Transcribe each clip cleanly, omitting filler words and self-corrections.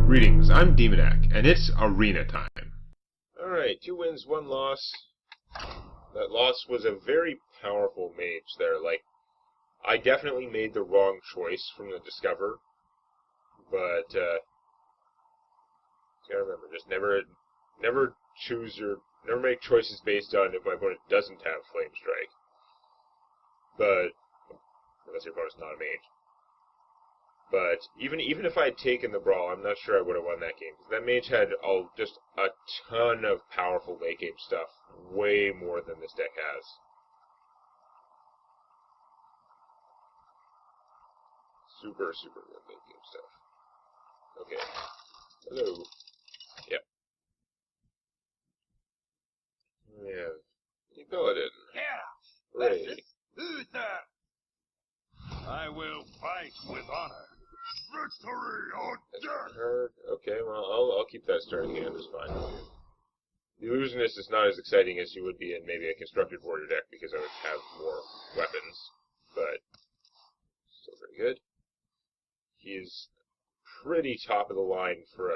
Greetings, I'm Demonac, and it's arena time. Alright, 2 wins, 1 loss. That loss was a very powerful mage there. Like, I definitely made the wrong choice from the Discover, but, you gotta remember, just never make choices based on if my opponent doesn't have Flame Strike. But, unless your opponent's not a mage. But even if I had taken the brawl, I'm not sure I would have won that game. Because that mage had just a ton of powerful late game stuff, way more than this deck has. Super good late game stuff. Okay. Hello. Yep. We have the Paladin. Hooray. I will fight with honor. Victory or death! Okay, well, I'll keep that starting hand, it's fine. The Illusionist is not as exciting as he would be in maybe a Constructed Warrior deck, because I would have more weapons, but still pretty good. He's pretty top of the line for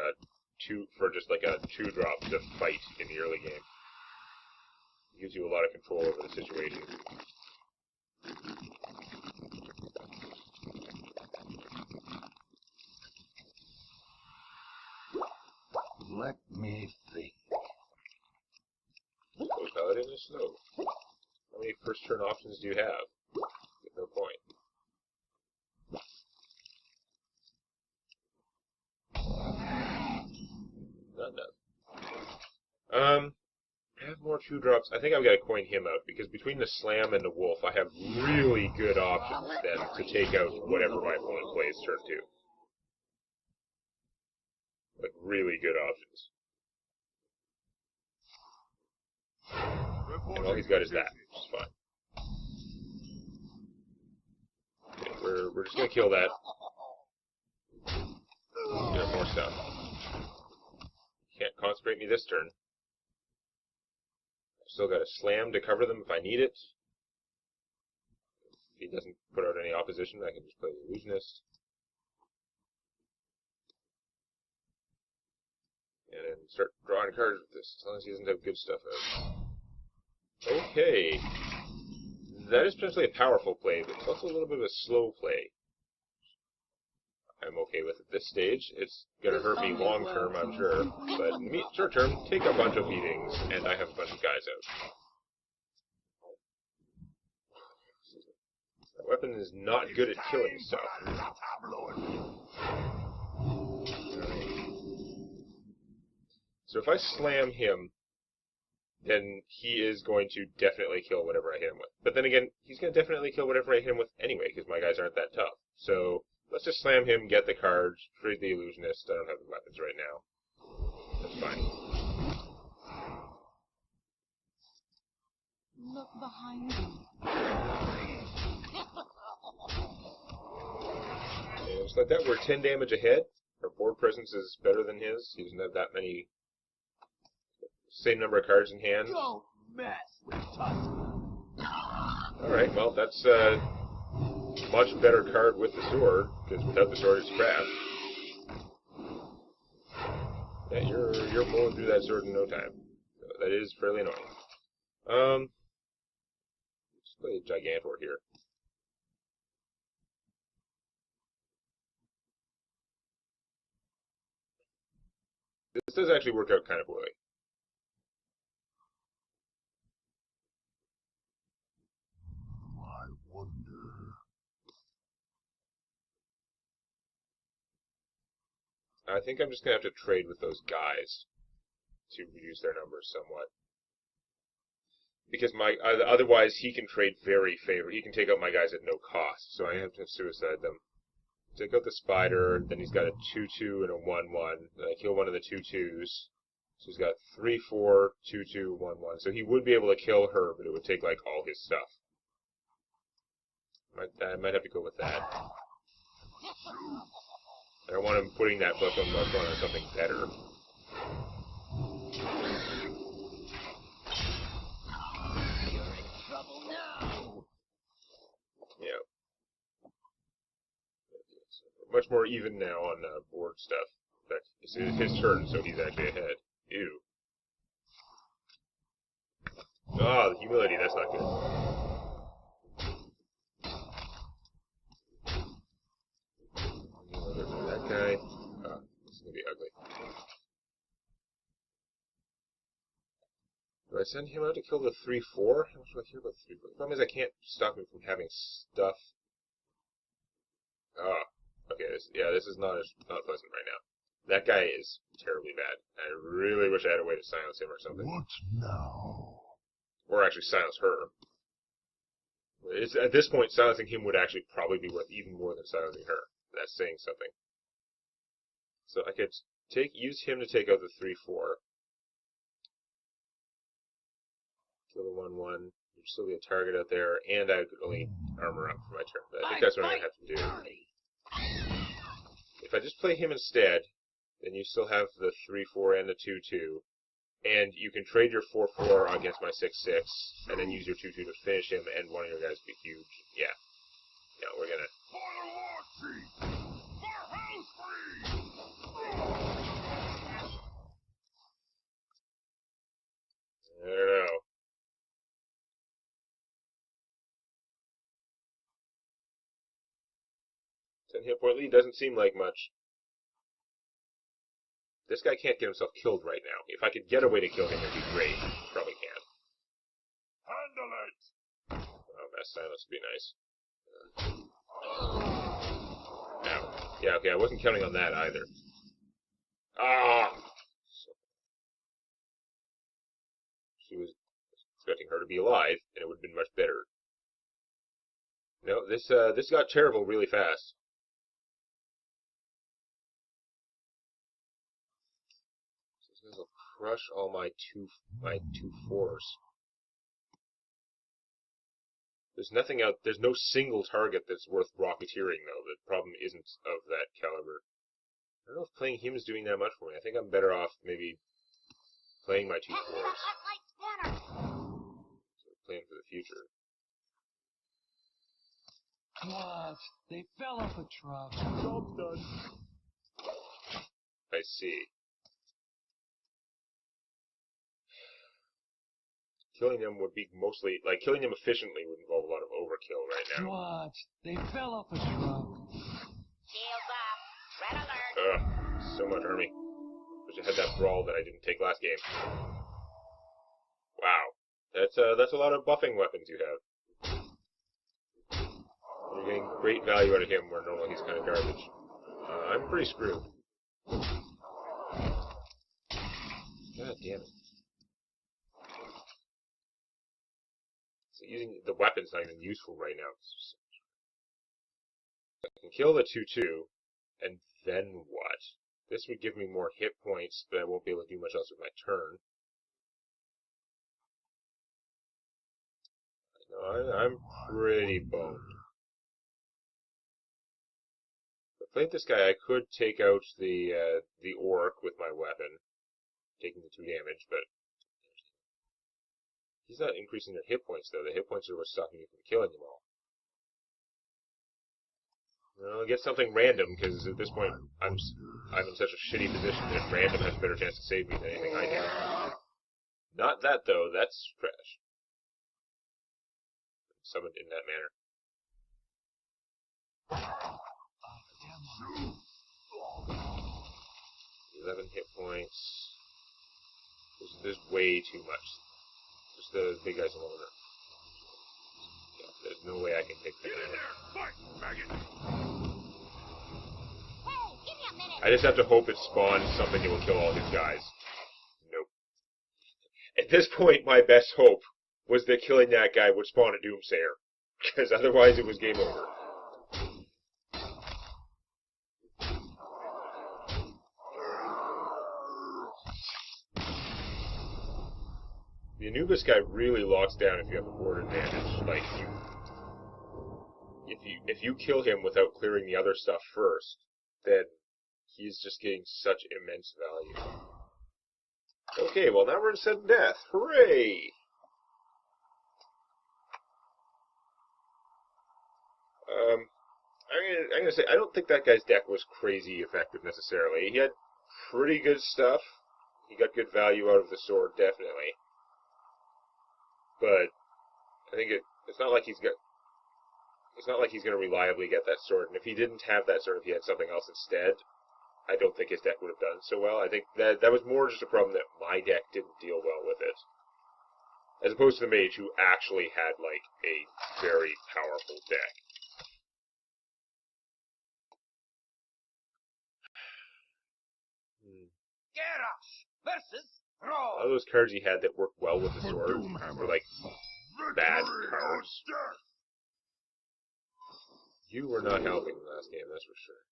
just like a 2-drop to fight in the early game. It gives you a lot of control over the situation. Let me think. Slow Paladin is slow. How many first turn options do you have? With no point. Not enough. I have more 2-drops. I think I've got to coin him out, because between the Slam and the Wolf, I have really good options then to take out whatever my opponent plays turn 2. Like, really good options. And all he's got is that, which is fine. Okay, we're just gonna kill that. Get more stuff. Can't concentrate me this turn. I've still got a Slam to cover them if I need it. If he doesn't put out any opposition, I can just play the Illusionist. And then start drawing cards with this, as long as he doesn't have good stuff out. Okay. That is potentially a powerful play, but it's also a little bit of a slow play. I'm okay with at this stage. It's going to hurt me long term, I'm sure. But in the short term, take a bunch of beatings, and I have a bunch of guys out. That weapon is not good at killing stuff. So if I slam him, then he is going to definitely kill whatever I hit him with. But then again, he's going to definitely kill whatever I hit him with anyway, because my guys aren't that tough. So let's just slam him, get the cards, trade the Illusionist. I don't have the weapons right now. That's fine. Look behind you. And just like that, we're 10 damage ahead. Our board presence is better than his. He doesn't have that many... Same number of cards in hand. Don't mess with Tusk. Alright, well, that's a much better card with the sword, because without the sword, it's crap. Yeah, you're blowing through that sword in no time. So that is fairly annoying. Let's play Gigantor here. This does actually work out kind of poorly. I wonder. I think I'm just going to have to trade with those guys to reduce their numbers somewhat. Because otherwise he can trade very favorably. He can take out my guys at no cost, so I have to suicide them. Take out the Spider, then he's got a 2-2 and a 1-1. Then I kill one of the 2-2s. So he's got 3-4, 2-2, 1-1. So he would be able to kill her, but it would take, like, all his stuff. I might have to go with that. I don't want him putting that +1/+1 on something better. You're in trouble now. Yeah. Much more even now on board stuff. In fact, It's his turn, so he's actually ahead. Ew. Oh, the humility, that's not good. That guy. Oh, this is gonna be ugly. Do I send him out to kill the 3-4? How much do I care about 3-4? The problem is I can't stop him from having stuff. Oh, okay. This is not pleasant right now. That guy is terribly bad. I really wish I had a way to silence him or something. What now? Or actually silence her. At this point, silencing him would actually probably be worth even more than silencing her. That's saying something. So I could use him to take out the 3-4. Kill the 1-1. There'd still be a target out there, and I could only armor up for my turn. But I think that's what I'm going to have to do. If I just play him instead, then you still have the 3-4 and the 2-2. And you can trade your 4-4 against my 6-6, and then use your 2-2 to finish him, and one of your guys be huge. Yeah. Yeah, we're going to... For the war chief! For house free! I don't know. 10 hit point lead doesn't seem like much. This guy can't get himself killed right now. If I could get a way to kill him, it'd be great. Probably can't. Handle it! Oh, mass silence would be nice. Ow. Yeah, okay, I wasn't counting on that either. Ah! She was expecting her to be alive, and it would have been much better. No, this got terrible really fast. This will crush all my two 4s. There's nothing out. There's no single target that's worth rocketeering, though. The problem isn't of that caliber. I don't know if playing him is doing that much for me. I think I'm better off maybe playing my 2 4s. So playing for the future. What? They fell off a truck. Job's done. I see. Killing them would be mostly, like, killing them efficiently would involve a lot of overkill right now. What? They fell off a truck. Shields up. Red alert. Ugh, so much army. Wish I had that brawl that I didn't take last game. Wow. That's a lot of buffing weapons you have. You're getting great value out of him, where normally he's kind of garbage. I'm pretty screwed. God damn it. So using the weapon's not even useful right now. I can kill the 2-2, and then what? This would give me more hit points, but I won't be able to do much else with my turn. No, I'm pretty boned. If I played this guy, I could take out the orc with my weapon, taking the 2 damage, but he's not increasing their hit points, though. The hit points are what's stopping me from killing them all. Well, I'll get something random, because at this point, I'm in such a shitty position that random has a better chance to save me than anything I do. Not that, though. That's trash. Summoned in that manner. 11 hit points. There's way too much. Just the big guys alone. Yeah, there's no way I can take that. Get in there! Fight, maggot! Hey, give me a minute. I just have to hope it spawns something that will kill all his guys. Nope. At this point, my best hope was that killing that guy would spawn a Doomsayer. Because otherwise it was game over. The Anubis guy really locks down if you have a board advantage. Like, if you kill him without clearing the other stuff first, then he's just getting such immense value. Okay, well now we're in sudden death. Hooray! I'm gonna say I don't think that guy's deck was crazy effective necessarily. He had pretty good stuff. He got good value out of the sword, definitely. But I think it's not like he's going to reliably get that sword. And if he didn't have that sword, if he had something else instead, I don't think his deck would have done so well. I think that was more just a problem that my deck didn't deal well with it. As opposed to the mage, who actually had, like, a very powerful deck. Garrosh versus A lot of Roll. those cards he had that worked well with the sword were, like, bad Victory or cards. death! You were not helping the last game, that's for sure.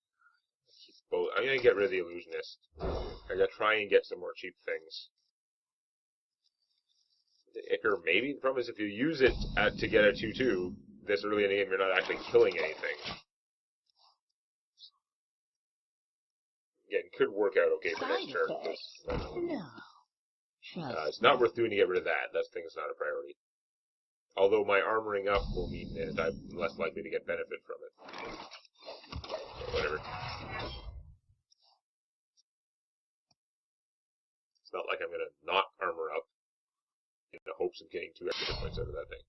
I'm gonna get rid of the Illusionist. I'm gonna try and get some more cheap things. The Ichor, maybe? The problem is if you use it to get a 2-2 this early in the game, you're not actually killing anything. Again, could work out okay for next turn. No. It's not worth doing to get rid of that. That thing's not a priority. Although my armoring up will mean that I'm less likely to get benefit from it. So whatever. It's not like I'm gonna not armor up in the hopes of getting 2 extra points out of that thing.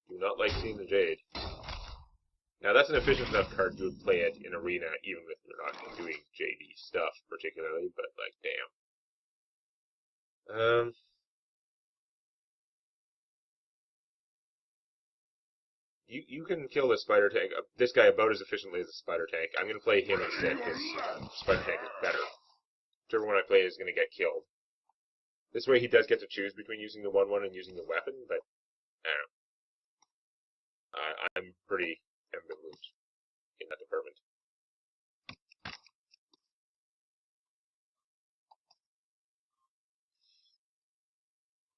Do not like seeing the Jade. Now that's an efficient enough card you would play it in Arena even if you're not doing JD stuff particularly, but like damn. You can kill this spider tank, this guy about as efficiently as a spider tank. I'm gonna play him instead because spider tank is better. Whichever one I play is gonna get killed. This way he does get to choose between using the 1/1 and using the weapon, but I don't know. I'm pretty ambivalent in that department.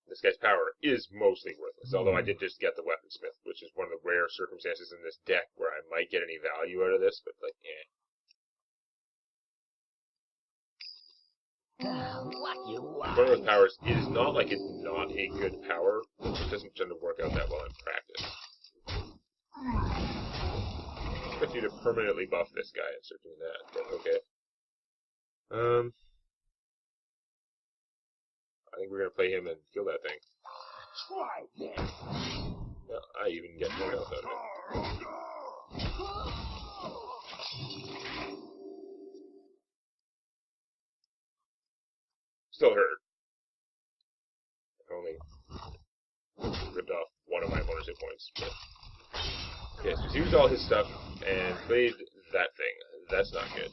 This guy's power is mostly worthless, although I did just get the Weaponsmith, which is one of the rare circumstances in this deck where I might get any value out of this, but like, eh. What you want? One of those powers is not like it's not a good power, it doesn't tend to work out that well in practice. I expect you to permanently buff this guy instead of doing that, but okay. I think we're gonna play him and kill that thing. Try this. Yeah, I even get more health out of it. Still hurt. I only ripped off one of my bonus hit points, but... Okay, so he's used all his stuff and played that thing. That's not good.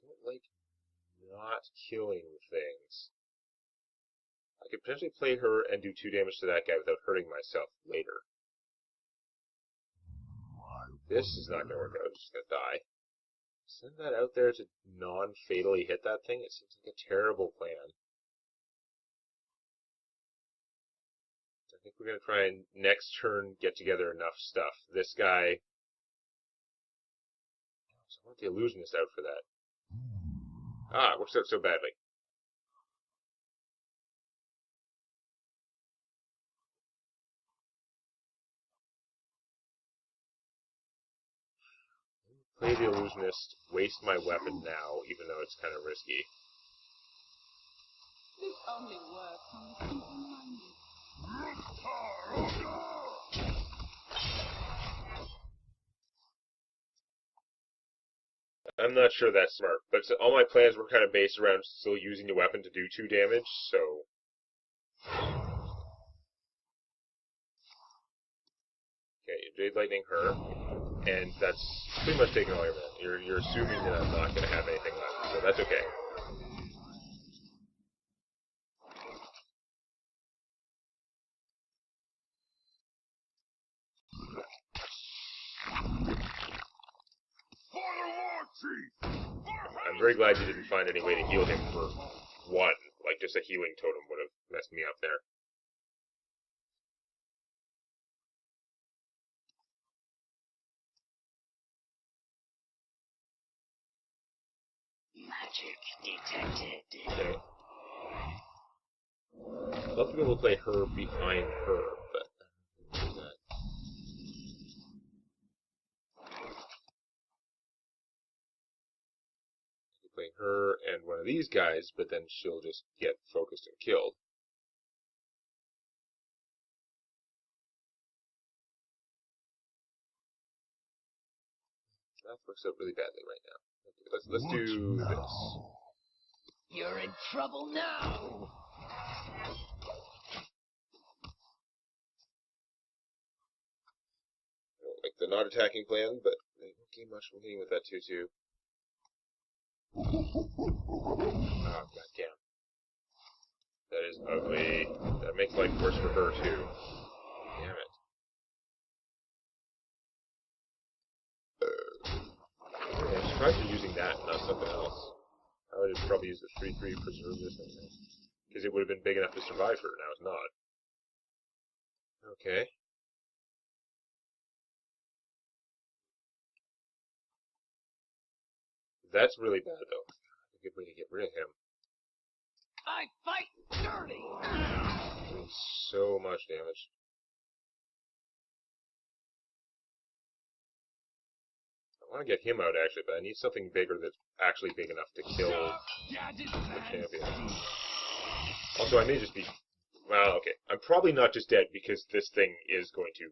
Don't like not killing things. I could potentially play her and do 2 damage to that guy without hurting myself later. This is not going to work out. I'm just going to die. Send that out there to non-fatally hit that thing? It seems like a terrible plan. I think we're going to try and next turn get together enough stuff. This guy... I want the Illusionist out for that. Ah, it works out so badly. Play the Illusionist, waste my weapon now, even though it's kind of risky. This only works on the simple-minded. I'm not sure that's smart, but all my plans were kind of based around still using the weapon to do 2 damage, so... Okay, Jade Lightning her, and that's pretty much taking all your mana. You're assuming that I'm not going to have anything left, so that's okay. I'm very glad you didn't find any way to heal him for 1. Like, just a healing totem would have messed me up there. Magic detected. Okay. I'd love to be able to play her behind her, but play her and one of these guys, but then she'll just get focused and killed. That works out really badly right now. Okay, let's do this. You're in trouble now. I don't like the not attacking plan, but they won't gain much from hitting with that 2-2. Oh, goddamn. That is ugly. That makes life worse for her, too. Damn it. I'm surprised you're using that, not something else. I would have probably used the 3-3 preserve this thing. Because it would have been big enough to survive her, now it's not. Okay. That's really bad, though. A good way to get rid of him. I fight dirty. Doing so much damage. I want to get him out, actually, but I need something bigger that's actually big enough to kill the champion. Also, I may just be... Well, okay. I'm probably not just dead because this thing is going to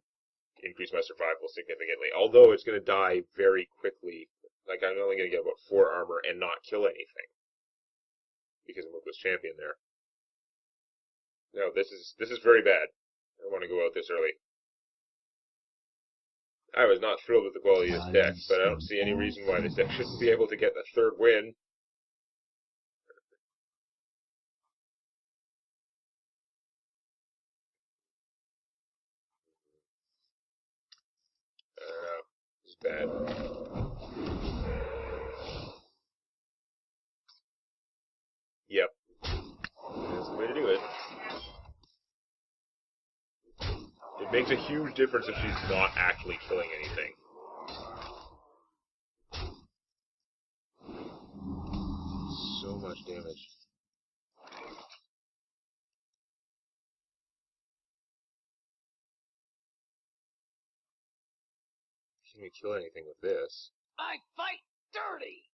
increase my survival significantly. Although it's going to die very quickly. Like, I'm only going to get about 4 armor and not kill anything. Because I'm with this champion there. No, this is very bad. I don't want to go out this early. I was not thrilled with the quality of this deck, but I don't see any reason why this deck shouldn't be able to get the 3rd win. This is bad. Yep. That's the way to do it. It makes a huge difference if she's not actually killing anything. So much damage. Can we kill anything with this? I fight dirty.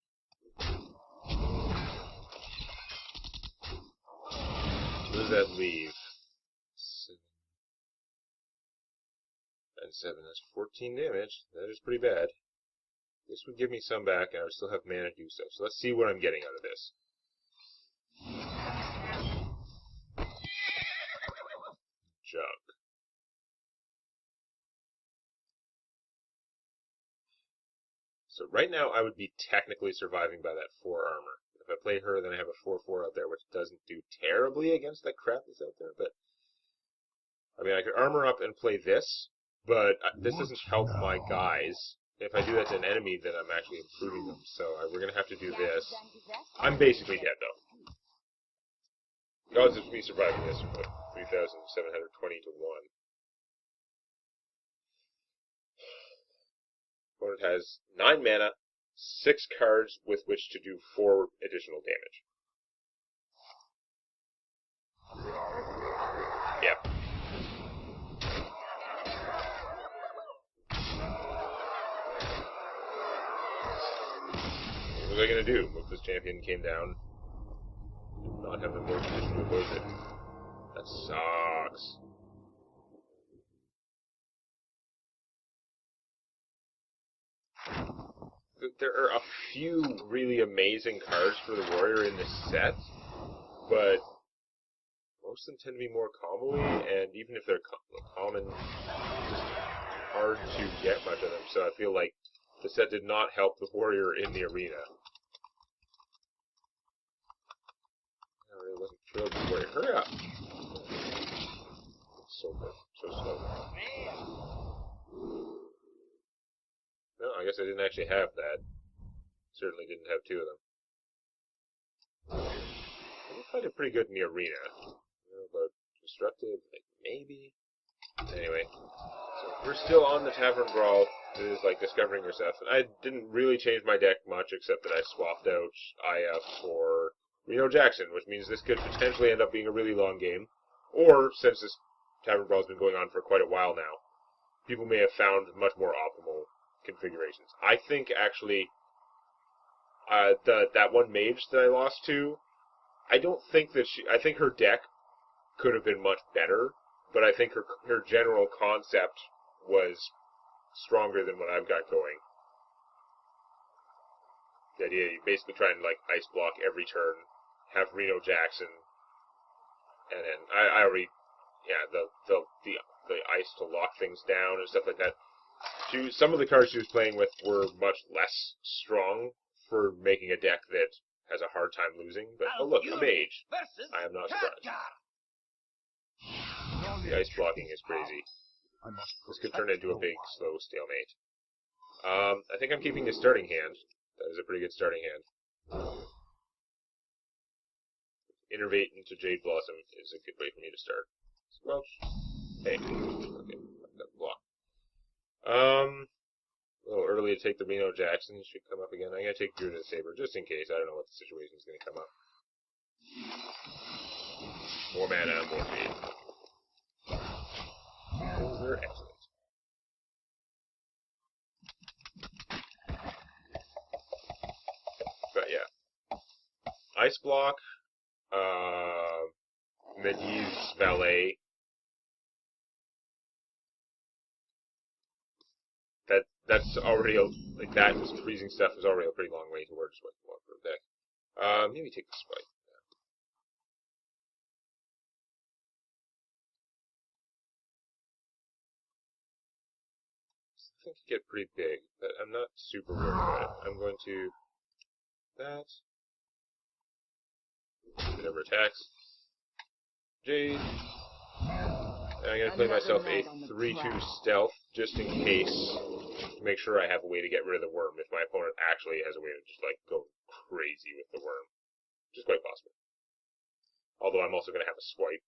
What does that leave? 7 and 7. That's 14 damage. That is pretty bad. This would give me some back, and I would still have mana to do so. So let's see what I'm getting out of this. Junk. So right now I would be technically surviving by that 4 armor. If I play her, then I have a 4-4 out there, which doesn't do terribly against that crap that's out there, but... I mean, I could armor up and play this, but this doesn't help my guys. If I do that to an enemy, then I'm actually improving them, so we're going to have to do this. I'm basically dead, though. The odds of me surviving this are 3,720 to 1. Opponent has 9 mana, 6 cards with which to do 4 additional damage. Yep. What was I going to do? If this champion came down, did not have the more position to oppose it. That sucks. There are a few really amazing cards for the warrior in this set, but most of them tend to be more combo-y, and even if they're common, it's just hard to get much of them, so I feel like the set did not help the warrior in the arena. I really wasn't thrilled with the warrior. Hurry up! So good. So slow. No, I guess I didn't actually have that. Certainly didn't have 2 of them. I find it pretty good in the arena. I don't know about destructive, like maybe. Anyway, so we're still on the Tavern Brawl. It is like discovering yourself. And I didn't really change my deck much, except that I swapped out Aya for Reno Jackson, which means this could potentially end up being a really long game. Or, since this Tavern Brawl has been going on for quite a while now, people may have found much more optimal configurations. I think, actually, that one mage that I lost to, I don't think that I think her deck could have been much better, but I think her general concept was stronger than what I've got going. The idea you basically try and like ice block every turn, have Reno Jackson, and then I already, yeah, the ice to lock things down and stuff like that. Some of the cards she was playing with were much less strong for making a deck that has a hard time losing. But oh look, a mage. I am not surprised. The ice blocking is crazy. This could turn into a big, slow stalemate. I think I'm keeping the starting hand. That is a pretty good starting hand. Innervate into Jade Blossom is a good way for me to start. Squelch. Hey. Okay. Block. A little early to take the Reno Jackson. He should come up again. I'm going to take Druid Saber just in case. I don't know what the situation is going to come up. More mana, more speed. Those are excellent. But yeah. Ice Block, Medivh's Valet. That's already like that freezing stuff is already a pretty long way towards what you want for a deck. Maybe take the Spike. I think it get pretty big, but I'm not super worried about it. I'm going to that. It never attacks. Jade. And I'm going to play myself a 3-2 stealth, just in case, to make sure I have a way to get rid of the worm if my opponent actually has a way to just, like, go crazy with the worm. Which is quite possible. Although I'm also going to have a swipe.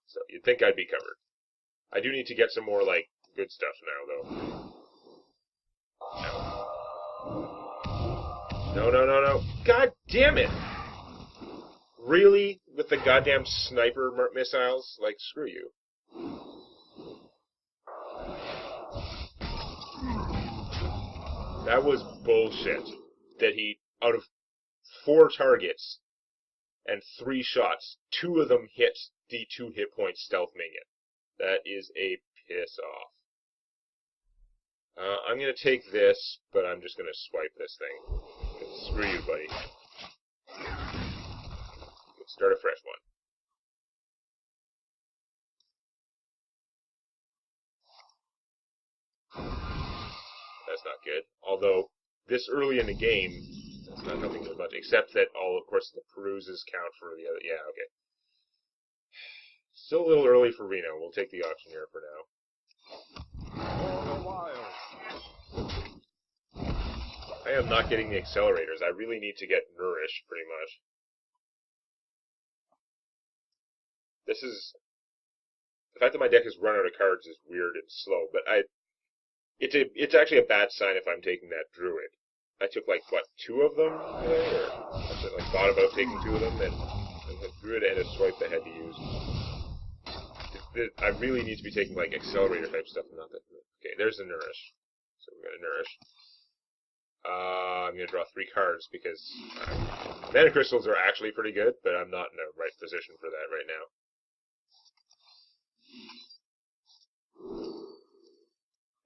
So, you'd think I'd be covered. I do need to get some more, like, good stuff now, though. No. God damn it! Really? With the goddamn sniper missiles? Like, screw you. That was bullshit. That he, out of 4 targets and 3 shots, 2 of them hit the 2 hit point stealth minion. That is a piss off. I'm gonna take this, but I'm just gonna swipe this thing. Screw you, buddy. Start a fresh one. That's not good. Although, this early in the game, that's not helping as much, except that all, of course, the peruses count for the other. Yeah, okay. Still a little early for Reno. We'll take the auctioneer for now. I am not getting the accelerators. I really need to get nourished, pretty much. This is... The fact that my deck has run out of cards is weird and slow, but it's actually a bad sign if I'm taking that Druid. I took, like, what, 2 of them today? Or I like, thought about taking 2 of them, and a Druid and a swipe I had to use. I really need to be taking, like, accelerator type stuff, not that. Okay, there's the Nourish. So we're going to Nourish. I'm going to draw 3 cards because Mana Crystals are actually pretty good, but I'm not in the right position for that right now.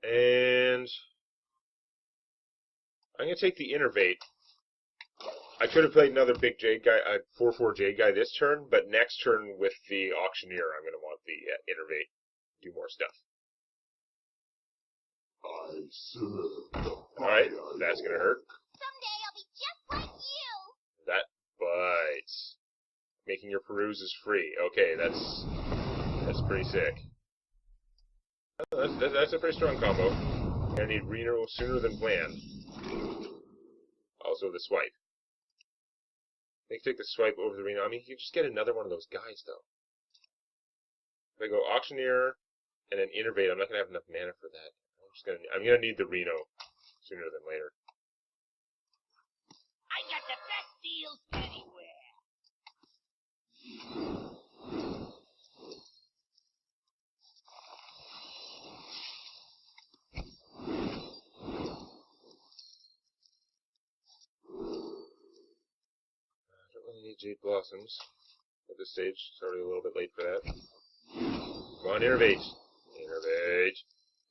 And I'm going to take the Innervate. I could have played another big Jade guy, 4/4 Jade guy this turn, but next turn with the Auctioneer, I'm going to want the Innervate. Do more stuff. Alright, that's going to hurt. Someday I'll be just like you. That bites. Making your peruses free. Okay, that's pretty sick. That's a pretty strong combo. Gonna need Reno sooner than planned. Also the swipe. They can take the swipe over the Reno. I mean, you can just get another one of those guys, though. If I go Auctioneer and then Innervate, I'm not gonna have enough mana for that. I'm gonna need the Reno sooner than later. I got the best deals anywhere. I need Jade Blossoms. At this stage, it's already a little bit late for that. Come on, innervate! Innervate!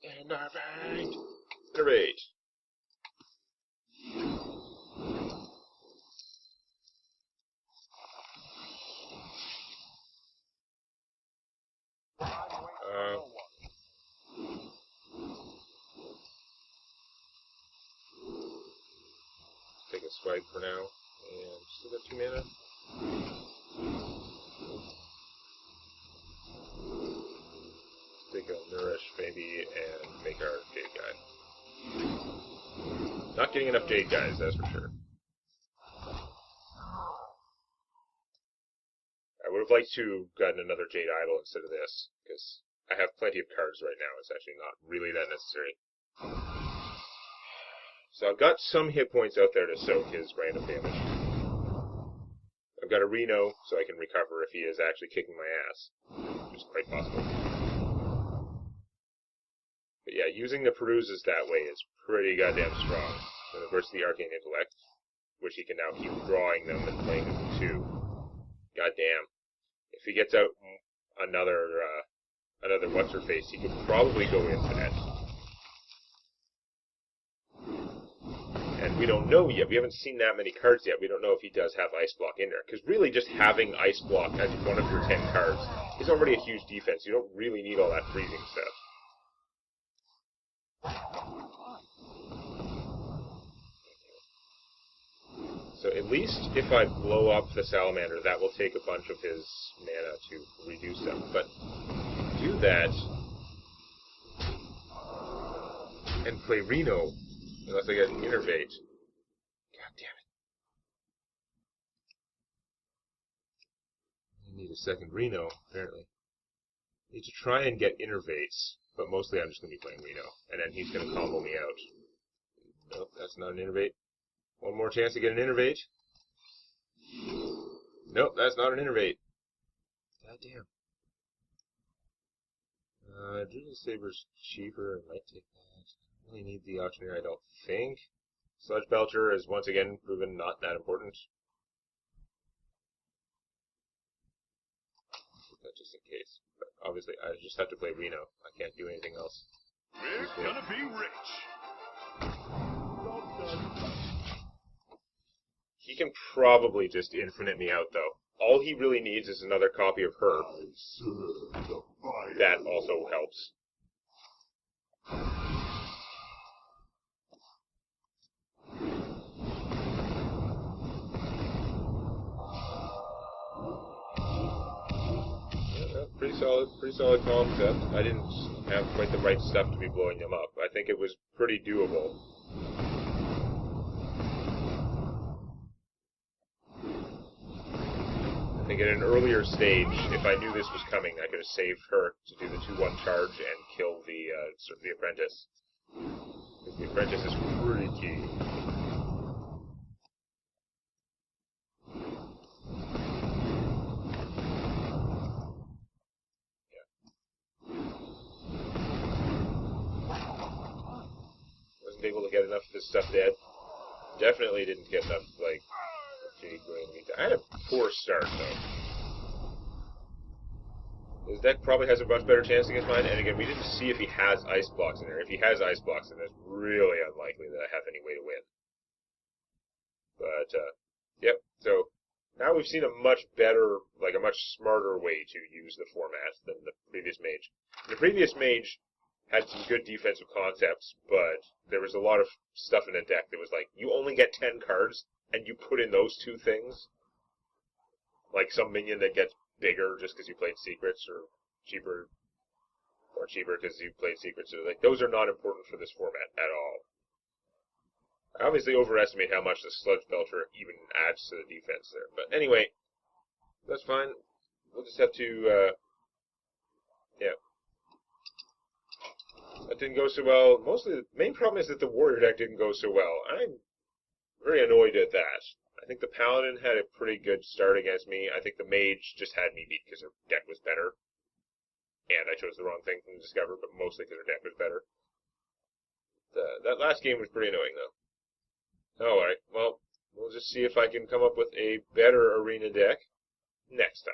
Innervate! Innervate! Take a swag for now, and still got 2 mana. Take a Nourish, maybe, and make our Jade Guy. Not getting enough Jade Guys, that's for sure. I would have liked to have gotten another Jade Idol instead of this, because I have plenty of cards right now. It's actually not really that necessary. So I've got some hit points out there to soak his random damage. I've got a Reno, so I can recover if he is actually kicking my ass, which is quite possible. But yeah, using the Peruses that way is pretty goddamn strong. And of course the Arcane Intellect, which he can now keep drawing them and playing them too. Goddamn. If he gets out another what's-her-face, he could probably go infinite. And we don't know yet. We haven't seen that many cards yet. We don't know if he does have Ice Block in there. Because really, just having Ice Block as one of your 10 cards is already a huge defense. You don't really need all that freezing stuff. So at least if I blow up the Salamander, that will take a bunch of his mana to reduce them. But to do that and play Reno, unless I get an Innervate. God damn it. I need a second Reno, apparently. I need to try and get Innervates, but mostly I'm just going to be playing Reno. And then he's going to combo me out. Nope, that's not an Innervate. One more chance to get an Innervate. Nope, that's not an Innervate. God damn. Drizzle Saber's cheaper. I might take that. I really need the Auctioneer, I don't think. Sludge Belcher is once again proven not that important. That just in case. But obviously, I just have to play Reno. I can't do anything else. We're gonna be rich. He can probably just infinite me out, though. All he really needs is another copy of her. That also helps. Pretty solid concept. I didn't have quite the right stuff to be blowing them up. I think it was pretty doable. I think at an earlier stage, if I knew this was coming, I could have saved her to do the 2-1 charge and kill the Apprentice. Because the Apprentice is pretty key. Able to get enough of this stuff dead. Definitely didn't get enough, like, Jade going. I had a poor start, though. His deck probably has a much better chance against mine, and again, we didn't see if he has Ice Blocks in there. If he has Ice Blocks, then it's really unlikely that I have any way to win. But, yep, so now we've seen a much better, like, a much smarter way to use the format than the previous Mage. The previous Mage had some good defensive concepts, but there was a lot of stuff in the deck that was like, you only get 10 cards, and you put in those 2 things. Like some minion that gets bigger just because you played Secrets, or cheaper because you played Secrets. So, like, those are not important for this format at all. I obviously overestimate how much the Sludge Belcher even adds to the defense there. But anyway, that's fine. We'll just have to, yeah. That didn't go so well. Mostly, the main problem is that the Warrior deck didn't go so well. I'm very annoyed at that. I think the Paladin had a pretty good start against me. I think the Mage just had me beat because her deck was better. And I chose the wrong thing from Discover, but mostly because her deck was better. That last game was pretty annoying, though. Oh, alright. Well, We'll just see if I can come up with a better arena deck next time.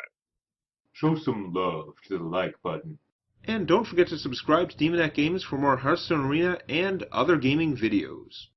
Show some love to the like button. And don't forget to subscribe to Demonac Games for more Hearthstone Arena and other gaming videos.